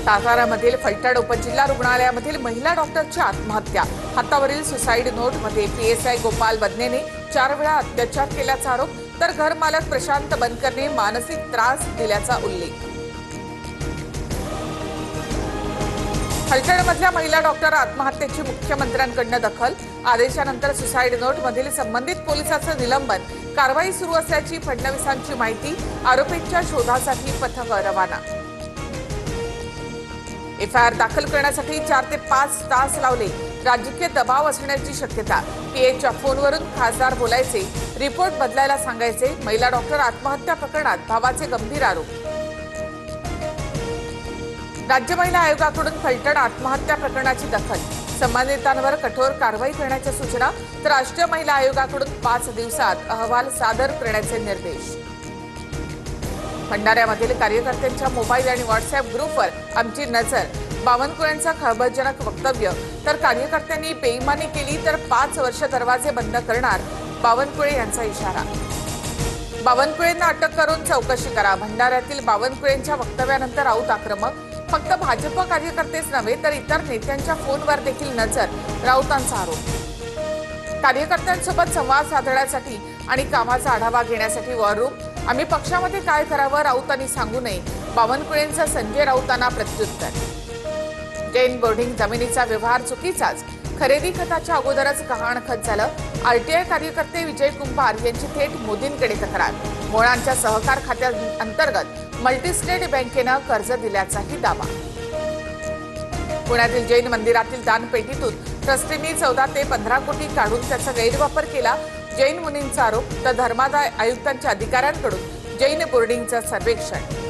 सातारामधील फलटण उपजिल्हा रुग्णालयामधील महिला डॉक्टरची आत्महत्या। हातावरील सुसाईड नोटमध्ये पीएसआय गोपाल बदनेने 4 वेळा अत्याचार केल्याचा आरोप, तर घरमालक प्रशांत बनकरने मानसिक त्रास दिल्याचा उल्लेख। फलटणमधल्या महिला डॉक्टर आत्महत्येची मुख्यमंत्र्यांकडून दखल। आदेशानंतर सुसाईड नोटमधील संबंधित पोलिसाचं निलंबन, कारवाई सुरू असल्याची फडणवीसांची माहिती। आरोपींच्या शोधासाठी पथक रवाना। एफआयआर दाखल करण्यासाठी 4 ते 5 तास लावले। राजकीय दबाव असण्याची शक्यता। पीएच्या फोनवरून खासदार बोलायचे, रिपोर्ट बदलायला सांगायचे। महिला डॉक्टर आत्महत्या प्रकरणात भावाचे गंभीर आरोप। राज्य महिला आयोगाकडून फलटण आत्महत्या प्रकरणाची दखल। संबंधितांवर कठोर कारवाई करण्याच्या सूचना, तर राष्ट्रीय महिला आयोगाकडून 5 दिवसात अहवाल सादर करण्याचे निर्देश। भंडाऱ्यामधील कार्यकर्त्यांच्या मोबाईल आणि व्हॉट्सअप ग्रुपवर आमची नजर। बावनकुळेंचं खळबळजनक वक्तव्य, तर कार्यकर्त्यांनी बेईमानी केली तर 5 वर्ष दरवाजे बंद करणार, बावनकुळे यांचा इशारा। बावनकुळेंना अटक करून चौकशी करा। भंडाऱ्यातील बावनकुळेंच्या वक्तव्यानंतर राऊत आक्रमक। फक्त भाजप कार्यकर्तेच नव्हे तर इतर नेत्यांच्या फोनवर देखील नजर, राऊतांचा आरोप। कार्यकर्त्यांसोबत संवाद साधण्यासाठी आणि कामाचा आढावा घेण्यासाठी वॉर रूम। आम्ही पक्षामध्ये काय करावं राऊतांनी सांगू नये, बावनकुळेंचं संजय राऊतांना प्रत्युत्तर। जैन बोर्डिंग जमिनीचा व्यवहार चुकीचाच, खरेदी खताच्या अगोदरच गहाणखत झालं। आरटीआय कार्यकर्ते विजय कुंभार यांची थेट मोदींकडे तक्रार। मोळांच्या सहकार खात्यांतर्गत मल्टीस्टेट बँकेनं कर्ज दिल्याचाही दावा। पुण्यातील जैन मंदिरातील दानपेटीतून ट्रस्टींनी 14 ते 15 कोटी काढून त्याचा गैरवापर केला, जैन मुनींचा आरोप। तर धर्मादाय आयुक्तांच्या अधिकाऱ्यांकडून जैन बोर्डिंगचं सर्वेक्षण।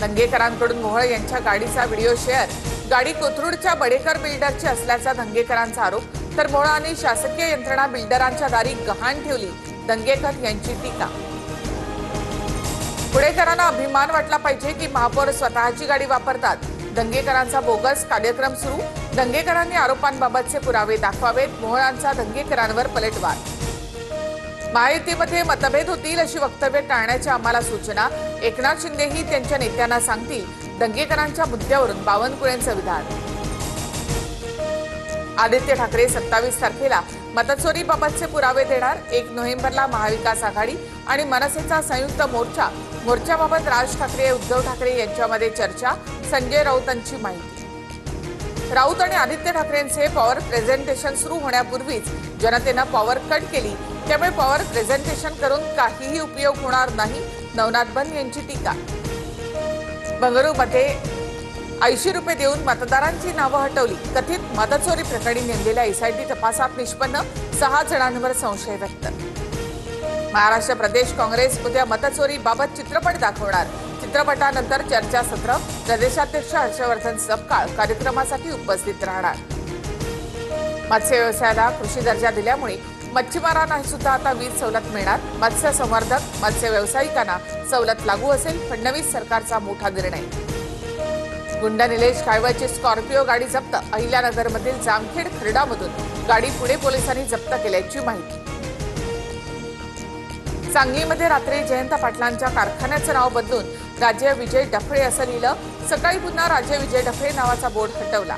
दंगेकरांकडून मोहोळ यांच्या गाडीचा व्हिडिओ शेअर। गाडी कोथरूडच्या बडेकर बिल्डरची असल्याचा दंगेकरांचा आरोप, तर मोहोळ आणि शासकीय यंत्रणा बिल्डरांच्या दारी गहाण ठेवली, दंगेकर यांची टीका। पुणेकरांना अभिमान वाटला पाहिजे की महापौर स्वतःची गाडी वापरतात, दंगेकरांचा बोगस कार्यक्रम सुरू। दंगेकरांनी आरोपांबाबतचे पुरावे दाखवावेत, मोहोळांचा दंगेकरांवर पलटवार। महायुतीमध्ये मतभेद होतील अशी वक्तव्य टाळण्याच्या आम्हाला सूचना, एकनाथ शिंदेही त्यांच्या नेत्यांना सांगतील, दंगेकरांच्या मुद्द्यावरून बावनकुळेंचं विधान। आदित्य ठाकरे 27 तारखेला मतचोरीबाबतचे पुरावे देणार। 1 नोव्हेंबरला महाविकास आघाडी आणि मनसेचा संयुक्त मोर्चा। मोर्चाबाबत राज ठाकरे उद्धव ठाकरे यांच्यामध्ये चर्चा, संजय राऊतांची माहिती। राऊत आणि आदित्य ठाकरेंचे पॉवर प्रेझेंटेशन सुरू होण्यापूर्वीच जनतेनं पॉवर कट केली, त्यामुळे पॉवर प्रेझेंटेशन करून काहीही उपयोग होणार नाही, नवनाथ बन यांची टीका। बंगळुरूमध्ये 80 रुपये देऊन मतदारांची नावं हटवली। कथित मतचोरी प्रकरणी नेमलेल्या एसआयटी तपासात निष्पन्न, 6 जणांवर संशय व्यक्त। महाराष्ट्र प्रदेश काँग्रेस उद्या मतचोरीबाबत चित्रपट दाखवणार। चित्रपटानंतर चर्चासत्र। प्रदेशाध्यक्ष हर्षवर्धन सपकाळ कार्यक्रमासाठी उपस्थित राहणार। मत्स्य व्यवसायाला कृषी दर्जा दिल्यामुळे मच्छीमारांना सुद्धा आता वीज सवलत मिळणार। मत्स्य संवर्धक, मत्स्य व्यावसायिकांना सवलत लागू असेल, फडणवीस सरकारचा मोठा निर्णय। गुंड निलेश काळवळची स्कॉर्पिओ गाडी जप्त। अहिल्यानगरमधील जामखेड खर्डामधून गाडी पुणे पोलिसांनी जप्त केल्याची माहिती। सांगलीमध्ये रात्री जयंत पाटलांच्या कारखान्याचं नाव बदलून राजे विजय डफळे असं लिहिलं। सकाळी पुन्हा राजे विजय डफळे नावाचा बोर्ड हटवला।